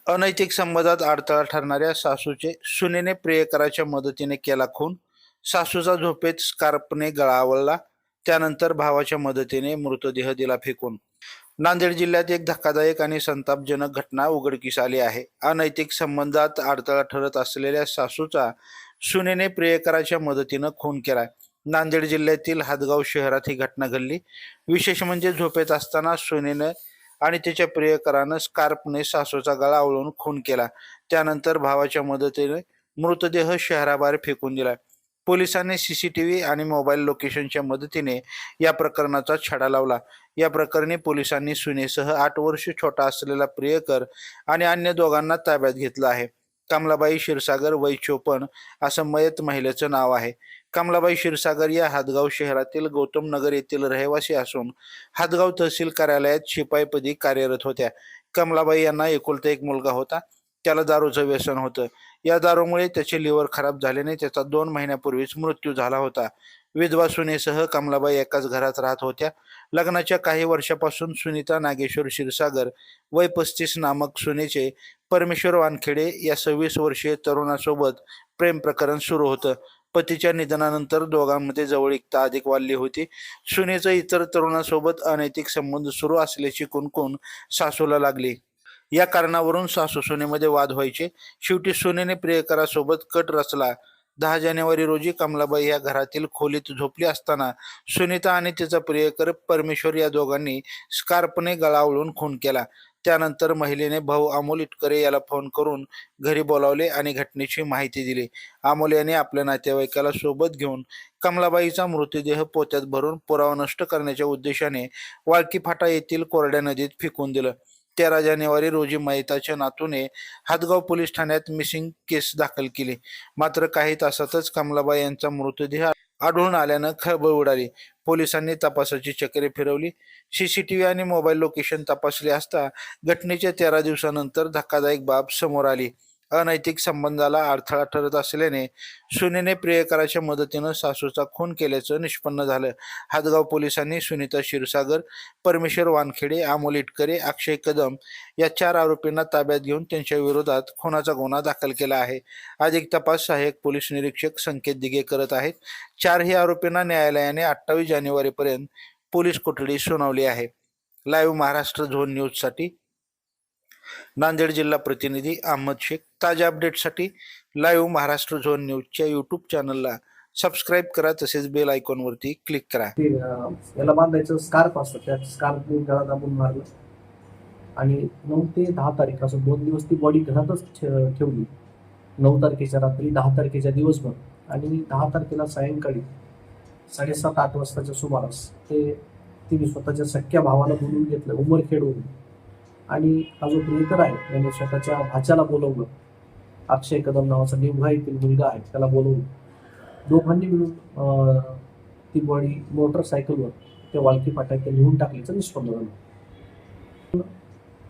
अनैतिक संबंधात अडथळा ठरणाऱ्या सासूचे सुनेने प्रियकराच्या मदतीने केला खून. सासूचा झोपेत स्कार्फने गळा आवळला. त्यानंतर भावाच्या मदतीने मृतदेह दिला फेकून. नांदेड जिल्ह्यात एक धक्कादायक आणि संतापजनक घटना उघडकीस आली आहे. अनैतिक संबंधात अडथळा ठरत असलेल्या सासूचा सुनेने प्रियकराच्या मदतीनं खून केला. नांदेड जिल्ह्यातील हदगाव शहरात ही घटना घडली. विशेष म्हणजे झोपेत असताना सुनेनं आणि तिच्या प्रियकरानं स्कार्फने सासूचा गळा आवळून खून केला. त्यानंतर भावाच्या मदतीने मृतदेह शहराबाहेर फेकून दिला. पोलिसांनी सीसीटीव्ही आणि मोबाईल लोकेशनच्या मदतीने या प्रकरणाचा छडा लावला. या प्रकरणी पोलिसांनी सुनेसह 8 वर्ष छोटा असलेला प्रियकर आणि अन्य दोघांना ताब्यात घेतलं आहे. कमलाबाई क्षीरसागर वय 54 असं मयत महिलेचं नाव आहे. कमलाबाई क्षीरसागर या हदगाव शहरातील गौतम नगर येथील रहिवासी असून हदगाव तहसील कार्यालयात शिपाईपदी कार्यरत होत्या. कमलाबाई यांना एकुलता एक मुलगा होता. त्याला दारूचं व्यसन होतं. या दारूमुळे त्याचे लिव्हर खराब झाल्याने त्याचा 2 महिन्यापूर्वीच मृत्यू झाला होता. विधवा सुनेसह कमलाबाई एकाच घरात राहत होत्या. लग्नाच्या काही वर्षापासून सुनीता नागेश्वर क्षीरसागर वय 35 नामक सुनेचे परमेश्वर वानखेडे या 26 वर्षीय तरुणासोबत प्रेम प्रकरण सुरू होतं. पतीच्या निधनानंतर दोघांमध्ये जवळीकता अधिक वाढली होती. सुनेचं इतर तरुणासोबत अनैतिक संबंध सुरू असल्याची कुणकुण सासूला लागली. या कारणावरून सासू सुनेमध्ये वाद व्हायचे. शेवटी सुनेने प्रियकरासोबत कट रचला. 10 जानेवारी रोजी कमलाबाई या घरातील खोलीत झोपली असताना सुनीता आणि तिचा प्रियकर परमेश्वर या दोघांनी स्कार्फने गळा आवळून खून केला. त्यानंतर महिलेने भाऊ अमोल इटकरे याला फोन करून घरी बोलावले आणि घटनेची माहिती दिली. अमोल याने आपल्या नातेवाईकाला सोबत घेऊन कमलाबाईचा मृतदेह पोत्यात भरून पुरावा नष्ट करण्याच्या उद्देशाने वाळकी फाटा येथील कोरड्या नदीत फेकून दिलं. 13 जानेवारी रोजी मयताच्या नातूने हदगाव पोलीस ठाण्यात मिसिंग केस दाखल केली. मात्र काही तासातच कमलाबाई यांचा मृतदेह आढळून आल्यानं खळबळ उडाली. पोलिसांनी तपासाची चक्रे फिरवली. सीसीटीव्ही आणि मोबाईल लोकेशन तपासले असता घटनेच्या 13 दिवसानंतर धक्कादायक बाब समोर आली. अनैतिक संबंधाला अडथळा ठरत असल्याने सुनेने प्रियकराच्या मदतीनं सासूचा खून केल्याचं निष्पन्न झालं. हदगाव पोलिसांनी सुनीता क्षीरसागर, परमेश्वर वानखेडे, अमोल इटकरे, अक्षय कदम या 4 आरोपींना ताब्यात घेऊन त्यांच्या विरोधात खुनाचा गुन्हा दाखल केला आहे. अधिक तपास सहाय्यक पोलीस निरीक्षक संकेत दिघे करत आहेत. 4ही आरोपींना न्यायालयाने 28 जानेवारीपर्यंत पोलीस कोठडी सुनावली आहे. लाईव्ह महाराष्ट्र झोन न्यूजसाठी नांदेड जिल्हा प्रतिनिधी अहमद शेख. ताज्या अपडेटसाठी लाईव्ह महाराष्ट्र झोन न्यूजच्या यूट्यूब चॅनलला सबस्क्राईब करा, तसेच बेल आयकॉनवरती क्लिक करा. याला बांधायचं स्कार्फ असतं, त्या स्कार्फने गळा दाबून मारलं आणि 9 ते 10 तारीख असं 2 दिवस ती बॉडी घरातच ठेवली. 9 तारखेच्या रात्री, 10 तारखेच्या दिवसभर आणि 10 तारखेला सायंकाळी 7:30-8 वाजताच्या सुमारास तिने स्वतःच्या सख्या भावाला बोलवून घेतलं उमरखेडवरून आणि हा जो प्रियकर आहे त्याने स्वतःच्या भाच्याला बोलवलं. अक्षय कदम नावाचा निवघा येथील मुलगा आहे, त्याला बोलवलं. दोघांनी मिळून ती बॉडी मोटरसायकलवर त्या वाळकी फाट्यात नेऊन टाकल्याचं निष्पन्न झालं.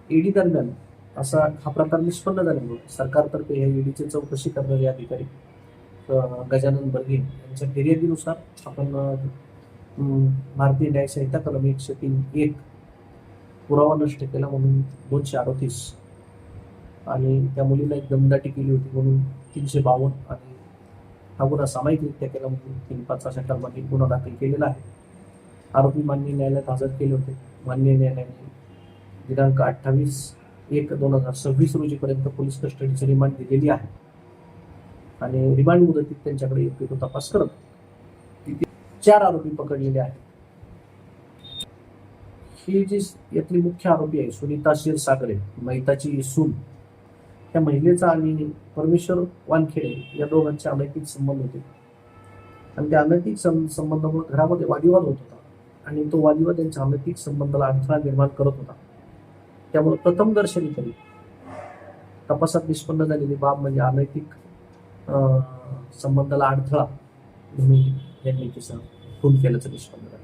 ईडी दरम्यान असा हा प्रकार निष्पन्न झाल्यामुळे सरकारतर्फे या ईडीची चौकशी करणारे अधिकारी गजानन बर्गे यांच्या फिर्यादीनुसार आपण भारतीय न्याय संहिता कलम 103(1) पुरावा नष्ट केला म्हणून 238 आणि त्या मुलीला एक दमदाटी केली होती म्हणून 352 आणि हा गुन्हा सामायिकरित्या केला म्हणून 305 अशा कलमांनी गुन्हा दाखल केलेला आहे. आरोपी माननीय न्यायालयात हजर केले होते. माननीय न्यायालयाने दिनांक 28/1/2026 रोजीपर्यंत पोलीस कस्टडीची रिमांड दिलेली आहे आणि रिमांड मुदतीत त्यांच्याकडे योग्य तो तपास करत 4 आरोपी पकडलेले आहेत. ही जी यातली मुख्य आरोपी आहे सुनीता क्षीरसागर, मयताची सून, त्या महिलेचा आणि परमेश्वर वानखेडे या दोघांचे अनैतिक संबंध होते आणि त्या अनैतिक संबंधामुळे घरामध्ये वादविवाद होत होता आणि तो वादविवाद त्यांच्या अनैतिक संबंधाला अडथळा निर्माण करत होता. त्यामुळे प्रथमदर्शनी तरी तपासात निष्पन्न झालेली बाब म्हणजे अनैतिक संबंधाला अडथळा म्हणून यांनी खून केल्याचं निष्पन्न झालं.